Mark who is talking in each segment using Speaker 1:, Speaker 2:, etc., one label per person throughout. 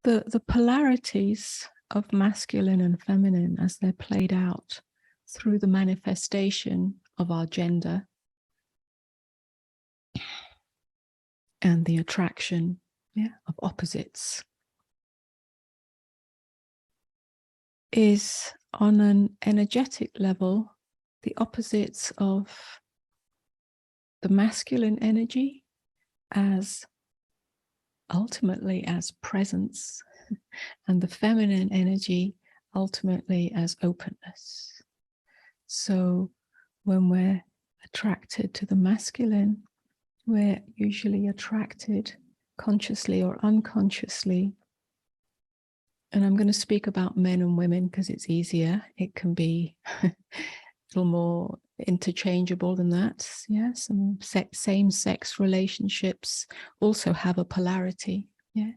Speaker 1: the polarities of masculine and feminine as they're played out through the manifestation of our gender and the attraction of opposites is on an energetic level the opposites of the masculine energy as ultimately as presence and the feminine energy ultimately as openness. So when we're attracted to the masculine, we're usually attracted consciously or unconsciously. And I'm going to speak about men and women because it's easier. It can be a little more interchangeable than that. Yeah, some same-sex relationships also have a polarity. Yeah,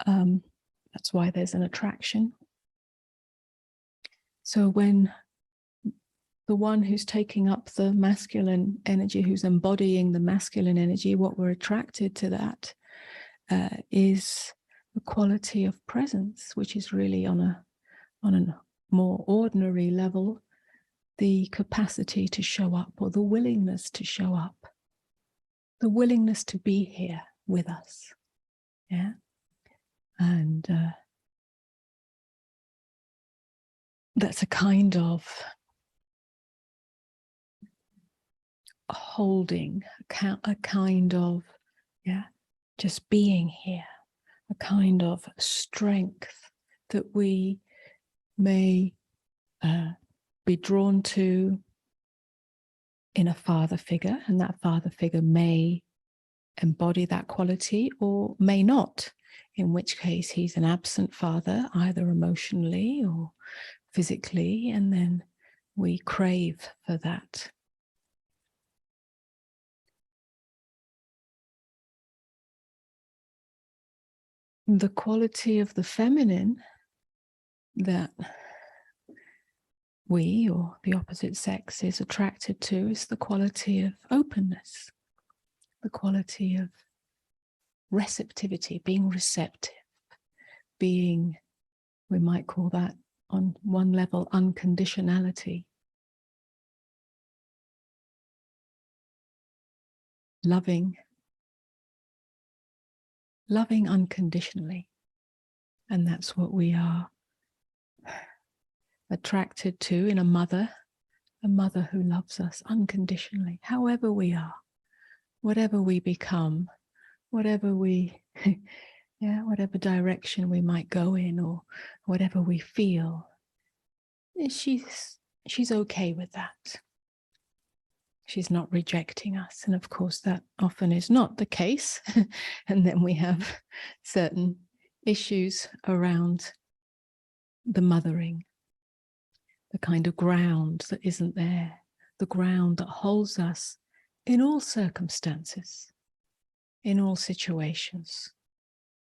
Speaker 1: that's why there's an attraction. So when the one who's taking up the masculine energy, who's embodying the masculine energy, what we're attracted to that is the quality of presence, which is really on a more ordinary level, the capacity to show up, or the willingness to show up, the willingness to be here with us. Yeah. And that's a kind of holding, a kind of, just being here, a kind of strength that we may be drawn to in a father figure, and that father figure may embody that quality or may not, in which case he's an absent father, either emotionally or physically, and then we crave for that. The quality of the feminine that we, or the opposite sex, is attracted to is the quality of openness, the quality of receptivity, being receptive, being, we might call that on one level, unconditionality. Loving unconditionally. And that's what we are attracted to in a mother who loves us unconditionally, however we are, whatever we become, whatever we, whatever direction we might go in, or whatever we feel. She's okay with that. She's not rejecting us. And of course, that often is not the case. And then we have certain issues around the mothering, the kind of ground that isn't there, the ground that holds us in all circumstances, in all situations,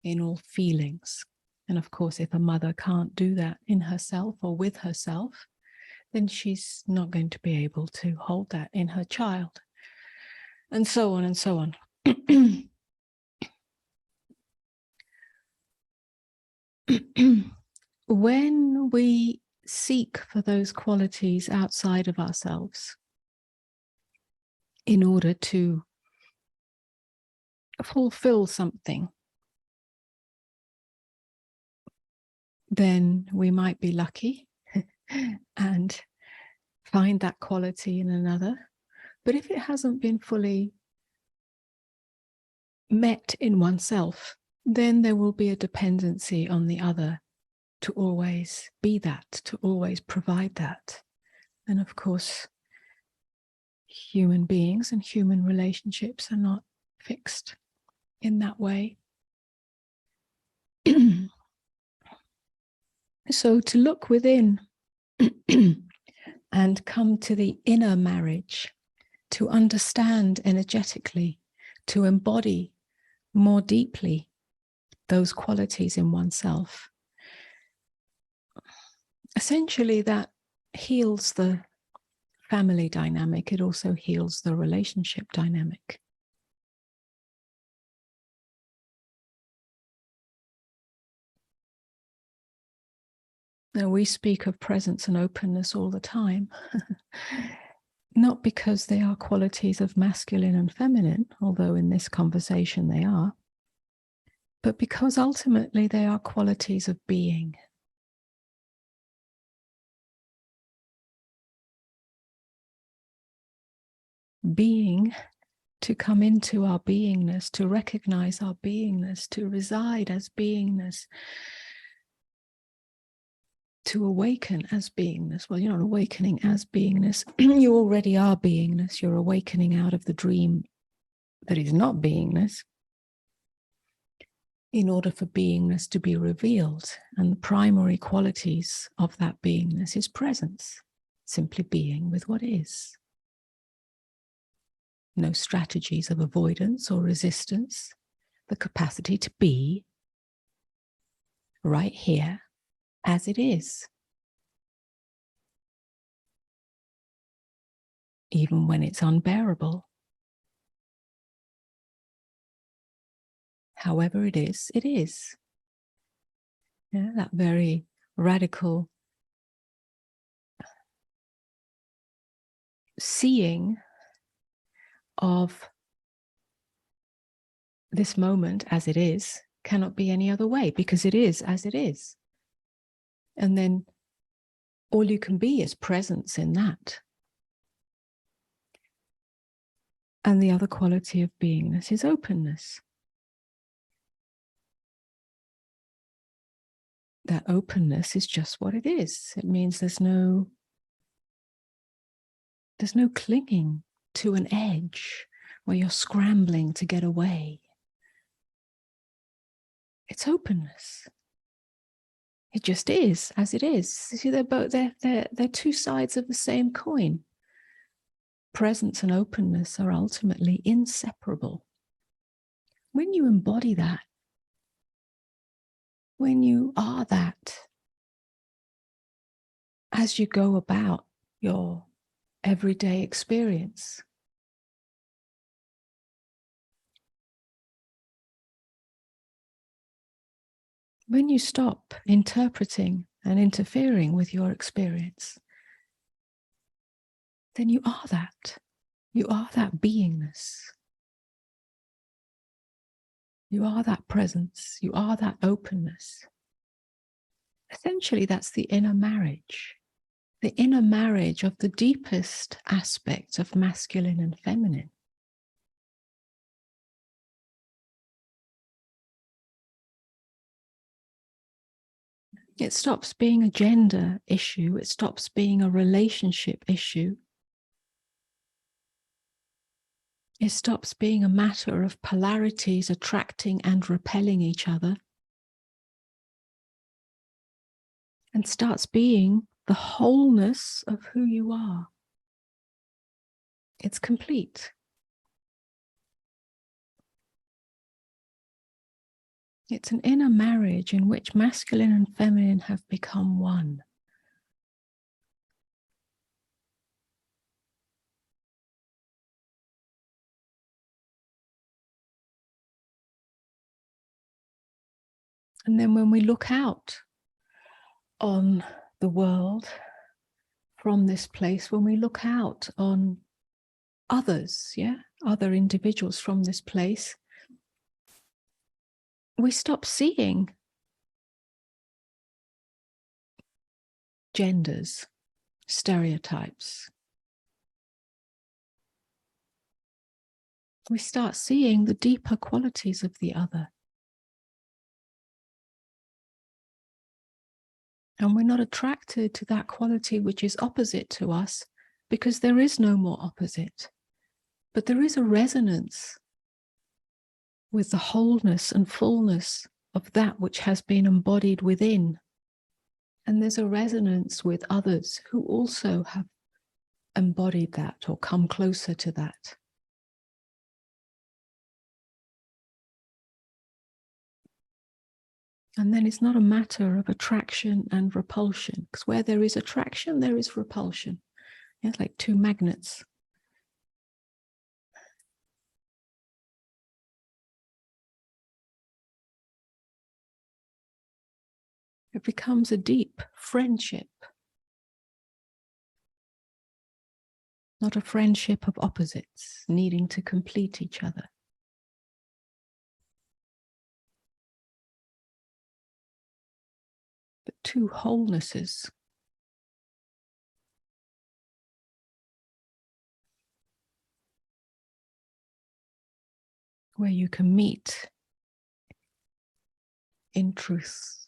Speaker 1: in all feelings. And of course, if a mother can't do that in herself or with herself, then she's not going to be able to hold that in her child, and so on and so on. When we seek for those qualities outside of ourselves in order to fulfill something, then we might be lucky and find that quality in another. But if it hasn't been fully met in oneself, then there will be a dependency on the other to always be that, to always provide that. And of course, human beings and human relationships are not fixed in that way. So to look within and come to the inner marriage, to understand energetically, to embody more deeply those qualities in oneself. Essentially, that heals the family dynamic. It also heals the relationship dynamic. Now, we speak of presence and openness all the time, not because they are qualities of masculine and feminine, although in this conversation they are, but because ultimately they are qualities of being. Being, to come into our beingness, to recognize our beingness, to reside as beingness, to awaken as beingness. Well, you're not awakening as beingness. You already are beingness. You're awakening out of the dream that is not beingness in order for beingness to be revealed. And the primary qualities of that beingness is presence, simply being with what is. No strategies of avoidance or resistance, the capacity to be right here as it is, even when it's unbearable. However it is, it is. Yeah, that very radical seeing of this moment as it is cannot be any other way, because it is as it is. And then all you can be is presence in that. And the other quality of beingness is openness. That openness is just what it is. It means there's no clinging to an edge where you're scrambling to get away. It's openness. It just is as it is. See, they're two sides of the same coin. Presence and openness are ultimately inseparable. When you embody that, when you are that, as you go about your everyday experience, when you stop interpreting and interfering with your experience, then you are that. You are that beingness. You are that presence. You are that openness. Essentially, that's the inner marriage. The inner marriage of the deepest aspect of masculine and feminine. It stops being a gender issue. It stops being a relationship issue. It stops being a matter of polarities attracting and repelling each other, and starts being the wholeness of who you are. It's complete. It's an inner marriage in which masculine and feminine have become one. And then when we look out on the world from this place, when we look out on others, other individuals from this place, we stop seeing genders, stereotypes. We start seeing the deeper qualities of the other. And we're not attracted to that quality which is opposite to us, because there is no more opposite. But there is a resonance with the wholeness and fullness of that which has been embodied within. And there's a resonance with others who also have embodied that or come closer to that. And then it's not a matter of attraction and repulsion, because where there is attraction, there is repulsion. It's like two magnets. It becomes a deep friendship, not a friendship of opposites needing to complete each other. But two wholenesses. Where you can meet in truth.